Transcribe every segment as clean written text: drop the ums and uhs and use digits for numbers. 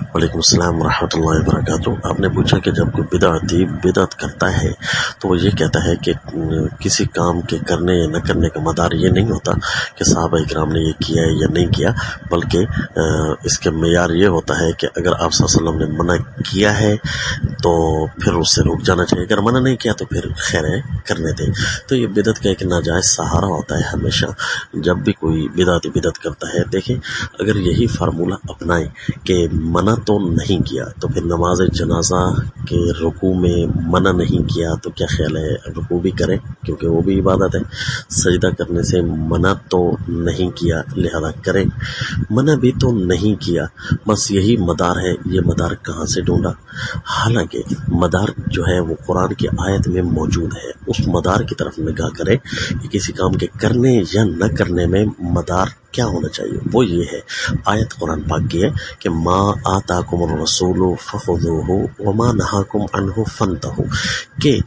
وعلیکم السلام ورحمۃ اللہ وبرکاتہ۔ آپ نے پوچھا کہ جب کوئی بدعت کرتا ہے تو وہ یہ کہتا ہے کہ کسی کام کے کرنے یا نہ کرنے کا مدار یہ نہیں ہوتا کہ صحابہ اکرام نے یہ کیا ہے یا نہیں کیا، بلکہ اس کے معیار یہ ہوتا ہے کہ اگر آپ صلی اللہ علیہ وسلم نے منع کیا ہے تو پھر اس سے رک جانا چاہیے، اگر منع نہیں کیا تو پھر خیر ہے کرنے دیں۔ تو یہ بدعت کا ایک ناجائز سہارا ہوتا ہے ہمیشہ جب بھی کوئی بدعت کرتا ہے۔ دیکھیں، اگر یہی فارمولہ اپنائیں کہ منع تو نہیں کیا تو پھر نماز جنازہ کے رکوع میں منع نہیں کیا تو کیا خیال ہے رکوع بھی کریں، کیونکہ وہ بھی عبادت ہے۔ سجدہ کرنے سے منع تو نہیں کیا لہذا کریں، منع بھی تو نہیں کیا، بس یہی مدار ہے۔ یہ مدار کہاں سے ڈھونڈا؟ حالانکہ مدار جو ہے وہ قرآن کی آیت میں موجود ہے، اس مدار کی طرف نگاہ کریں کہ کسی کام کے کرنے یا نہ کرنے میں مدار کیا ہونا چاہیے۔ وہ یہ ہے، آیت قرآن پاک کی ہے کہ ما آتاکم الرسول فخذوہ وما نہاکم عنہ فانتہوا، کہ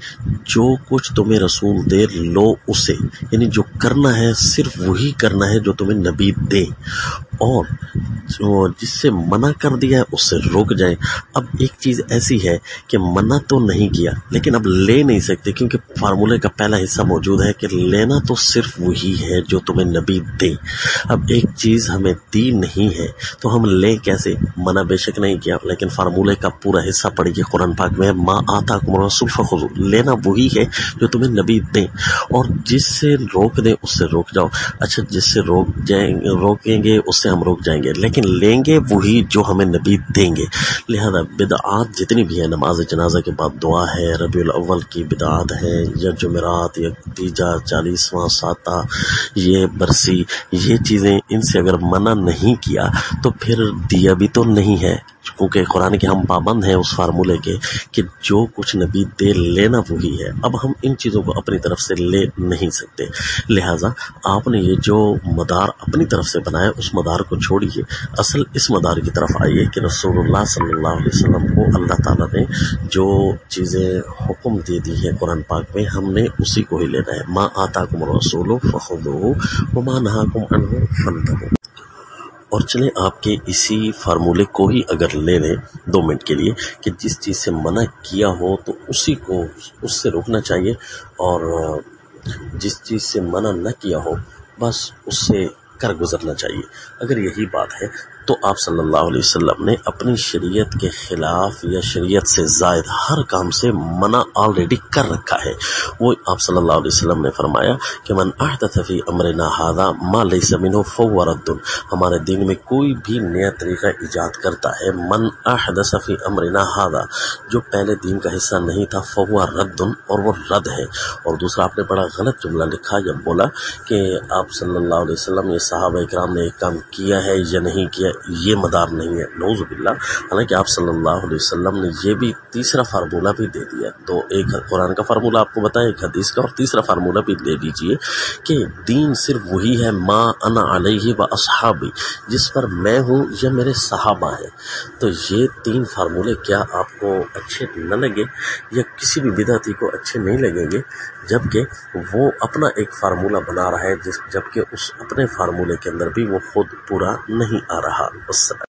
جو کچھ تمہیں رسول دے لو اسے، یعنی جو کرنا ہے صرف وہی کرنا ہے جو تمہیں نبی دے، اور جو جس سے منع کر دیا ہے اس سے روک جائیں۔ اب ایک چیز ایسی ہے کہ منع تو نہیں کیا لیکن اب لے نہیں سکتے، کیونکہ فارمولے کا پہلا حصہ موجود ہے کہ لینا تو صرف وہی ہے جو تمہیں نبی دے۔ اب ایک چیز ہمیں دی نہیں ہے تو ہم لیں کیسے؟ منع بے شک نہیں کیا لیکن فارمولے کا پورا حصہ پڑھیے قرآن پاک میں، ما آتاکم الرسول فخذوہ، لینا وہی ہے جو تمہیں نبی دیں، اور جس سے روک دیں اس سے روک جاؤ۔ اچھا، جس سے روکیں گے اس سے ہم روک جائیں گے، لیکن لیں گے وہی جو ہمیں نبی دیں گے۔ لہذا بدعات جتنی بھی ہیں، نماز جنازہ کے بعد دعا ہے، ربیع الاول کی بدعات ہے، یا جمعرات یا تیجا 40واں ساتہ، یہ برسی، یہ چیزیں، ان سے اگر منع نہیں کیا تو پھر دیا بھی تو نہیں ہے، کیونکہ قرآن کے ہم پابند ہیں اس فارمولے کے کہ جو کچھ نبی دے لینا وہی ہے۔ اب ہم ان چیزوں کو اپنی طرف سے لے نہیں سکتے، لہٰذا آپ نے یہ جو مدار اپنی طرف سے بنایا اس مدار کو چھوڑیے، اصل اس مدار کی طرف آئیے کہ رسول اللہ صلی اللہ علیہ وسلم کو اللہ تعالیٰ نے جو چیزیں حکم دے دی ہے قرآن پاک میں، ہم نے اسی کو ہی لینا ہے۔ ما آتاکم الرسول فخذوہ وما نہاکم عنہ فانتہوا۔ اور چلیں آپ کے اسی فارمولے کو ہی اگر لے لیں 2 منٹ کے لیے کہ جس چیز سے منع کیا ہو تو اس سے روکنا چاہیے، اور جس چیز سے منع نہ کیا ہو بس اس سے کر گزرنا چاہیے۔ اگر یہی بات ہے تو آپ صلی اللہ علیہ وسلم نے اپنی شریعت کے خلاف یا شریعت سے زائد ہر کام سے منع آلریڈی کر رکھا ہے۔ وہ آپ صلی اللہ علیہ وسلم نے فرمایا کہ من احدث فی امرنا ھذا ما لیس منہ فہو رد، ہمارے دین میں کوئی بھی نیا طریقہ ایجاد کرتا ہے، من احدث فی امرنا ھذا، جو پہلے دین کا حصہ نہیں تھا، فہو رد، اور وہ رد ہے۔ اور دوسرا آپ نے بڑا غلط جملہ لکھا جب بولا کہ آپ صلی اللہ علیہ وسلم، یہ صحابہ اکرام نے ایک کام کیا ہے یا نہیں کیا، یہ مدار نہیں ہے، نعوذ باللہ۔ حالانکہ آپ صلی اللہ علیہ وسلم نے یہ بھی تیسرا فارمولہ بھی دے دیا، تو ایک قرآن کا فارمولہ آپ کو بتایا، ایک حدیث کا، اور تیسرا فارمولہ بھی دے دیجئے کہ دین صرف وہی ہے، ما انا علیہ و اصحابی، جس پر میں ہوں یا میرے صحابہ ہیں۔ تو یہ 3 فارمولے کیا آپ کو اچھے نہ لگے یا کسی بھی بدعتی کو اچھے نہیں لگیں گے، جبکہ وہ اپنا ایک فارمولہ بنا رہا ہے، جبکہ اس اپنے فارمولے کے اندر بھی وہ خود پورا نہیں آ رہا۔ والسلام۔